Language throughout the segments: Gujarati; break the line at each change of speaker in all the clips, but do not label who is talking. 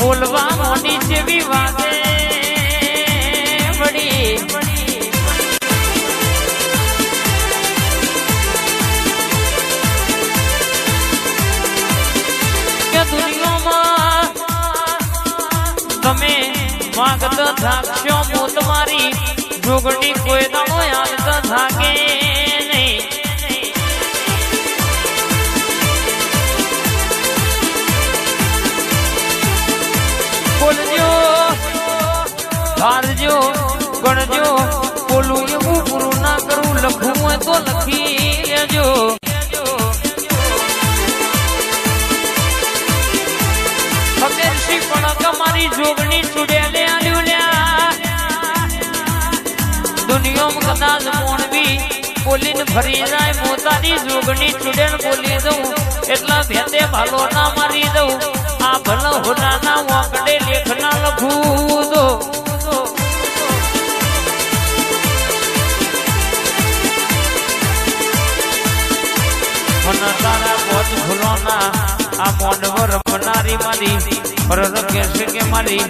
બોલવા મોની જેવી વાગે વળી કે દુનિયામાં તમે માગત થાકશો મો તમારી જોગણી કોઈ દાણો યાદ થાકે નહીં બોલજો ધારજો ગણજો બોલું એવું પૂરું ના કરું લખું હોય તો લખી લેજો ખબેરશી પણ તમારી જોગણી ચૂડેલે આલ્યું લ્યા દુનિયામાં કદાચ મોણવી બોલીને ફરી જાય મોતાની જોગણી ચૂડેલ બોલી દઉં એટલા ભેદે ભાલો ના મારી દઉં આ ભલ હોનાના વાંકડે લેખના લખું દો મને તારા પોત ફૂલોના આ મોંડવર બનારી મારી રર કહેશે કે મારી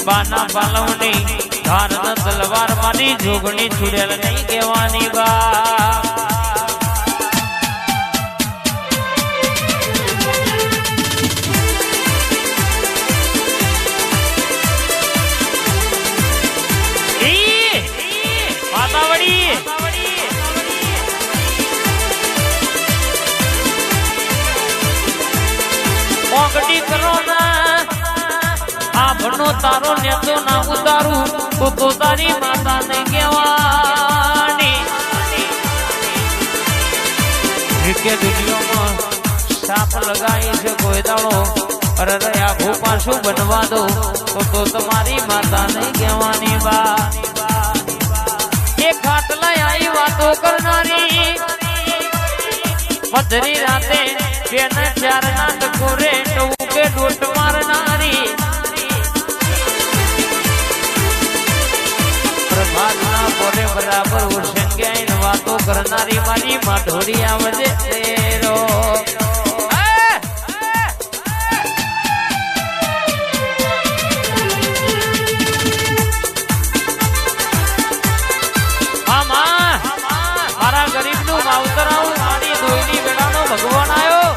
બાના પાલવની ધારના તલવાર મારી જોગણી છૂડેલ નહીં કહેવાની બા મોગડી કરો ના આ ભણો તારો નેતો ના ઉતારું તો તારી માતા ને કહેવાની કે દુનિયામાં સાપ લગાઈ છે કોઈ દાડો અરે આખું પાછું બનવા દો તો તમારી માતા નહીં કહેવાની બા એ ખાટલા આવી વાતો કરનારી મધરી રાતે બેન ચાર ના ટકોરે ટોકે ડોટ મારનારી પ્રભાતના પોરે બરાબર ઉછંગ્યાઈને વાતો કરનારી મારી માઢોરી આવજે તેરો મારા ગરીબ નું માવતર આવું મારી દોઈની વેળાનો ભગવાન આવ્યો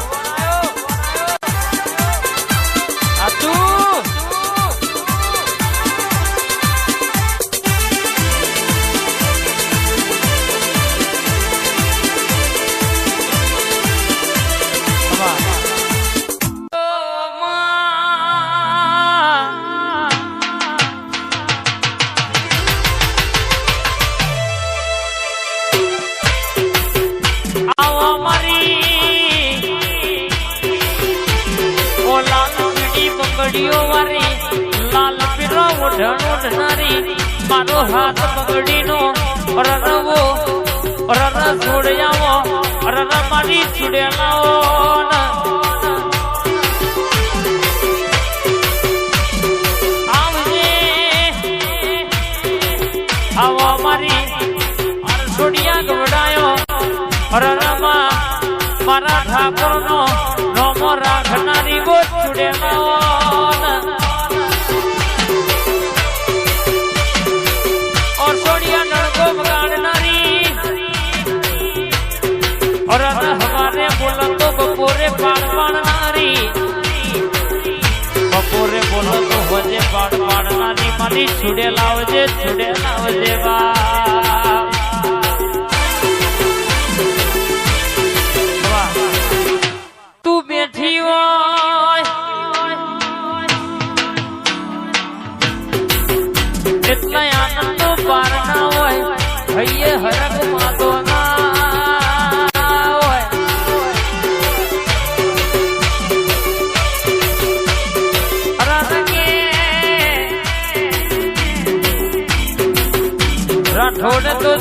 લાલ પીરો ઓઢનારી મારો હાથ પકડીનો રરવો રર છોડ્યાવો રર મારી છોડેલાઓ આવજે આવો મારી છોડિયા ગવડાયો રરમાં મારા ઠાકોરનો નોમો રાખનારી બો છોડેલાઓ हमारे बोला तो बपोरे पाड़ पाड़नारी बपोरे बोला तो वजे पाड़ पाड़नारी मानी छुड़े लावजे बा तू बैठी हो इतना आनंद तो पार ना हो भैया हरक मातो ना राठौड़ तो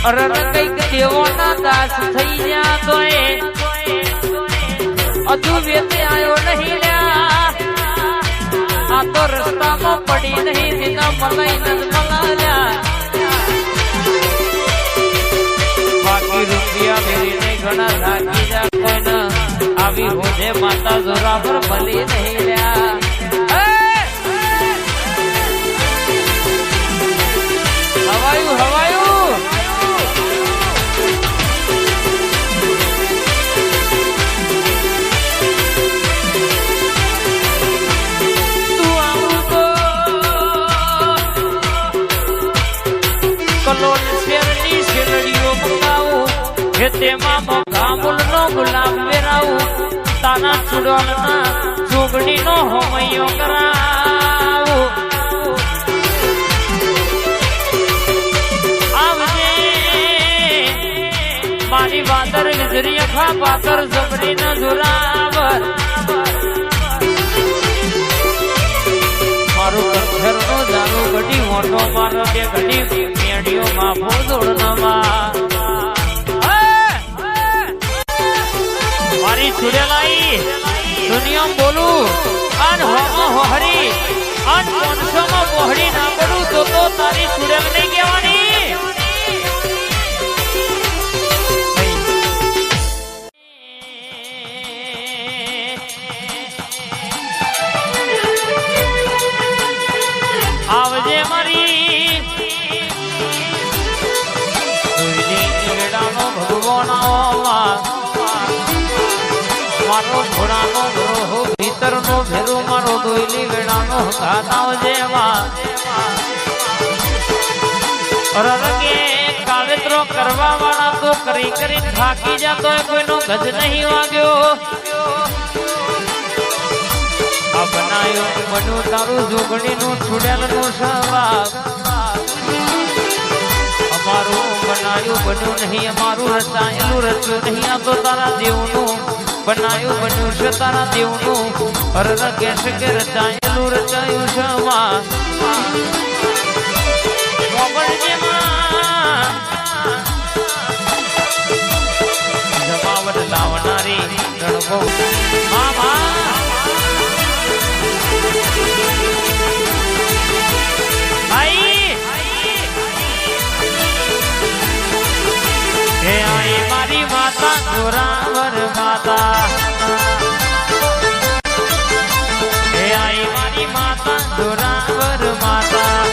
અરે કઈક દેવોના દાસ થઈ ગયા તો હજુ વેતે આવ્યો નહીં લ્યા આ તો રસ્તામાં પડી નહીં દીના મલાઈ નજમલા બાકી રૂપિયા મેળીને ઘણા લાગી જા કોઈને આવી હોજે માતા જોરા પર ભલી નહીં લ્યા હવાયું હવાયું તું આવું તો કલોલ શેરની શેરડીઓ મંગાવું કે તેમાં મોઘામૂલ નો ગુલાબ વેરાવું તાના ચૂડોલના ચોગડીનો હોમૈયો કરાવું મારી વાતર વિજરી અખા પાતર જબરી ન જોરાવર મારું પથ્થર નો જાનુ ઘડી મોટો મારો બે ઘડી મેડીઓ માં ફોદોડ નવા મારી છુડેલાઈ દુનિયા બોલું અન હોમો હોહરી અન 500 માં બોહડી ના પડું તો તારી છુડેલ નહીં કહેવાની આવજે મારી વેડાનો ભગવાન મારો ઘોડાનો ગ્રહો ભીતરનો ભેરો મારો દોયલી વેડાનો ઘાત આવજે અરગે કાવેત્રો કરવા વાળા તો કરી કરીને થાકી જતો કોઈનો ગજ નહીં વાગ્યો આ બનાયો બન્યું તારું જોગણીનું છોડેલનું સવાબ અમારું બનાયું બન્યું નહીં અમારું રચાયેલું રચ્યું નહીં આ તો તારા દેવનું બનાયું બન્યું છે તારા દેવનું અરર કહેશે કે રચાયેલું રચાયું છે જમાવટ લાવનારી ગણકો મામા મારી માતા જોરાવર માતા હે આઈ મારી માતા જોરાવર માતા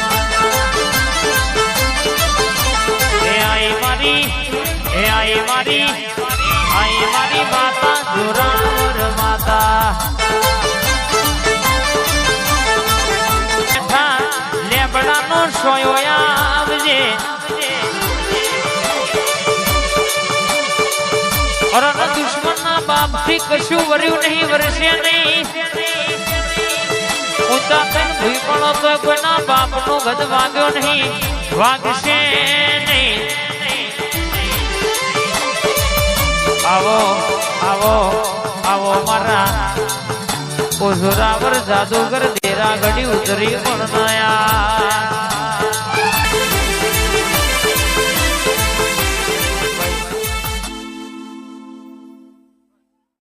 હે આઈ મારી માતા જોરાવર માતા લેબડાનો સોયો આવજે અરે દુશ્મનના બાપથી કશું વર્યું નહીં વરસે નહીં ઊંચા થઈને ભૂઈ પડો તો કોઈના બાપનો ગદ વાગ્યો નહીં વાગશે નહીં આવો આવો આવો મારા ઓઝરાવર જાદુગર દેરા ઘડી ઉતરી પણ નયા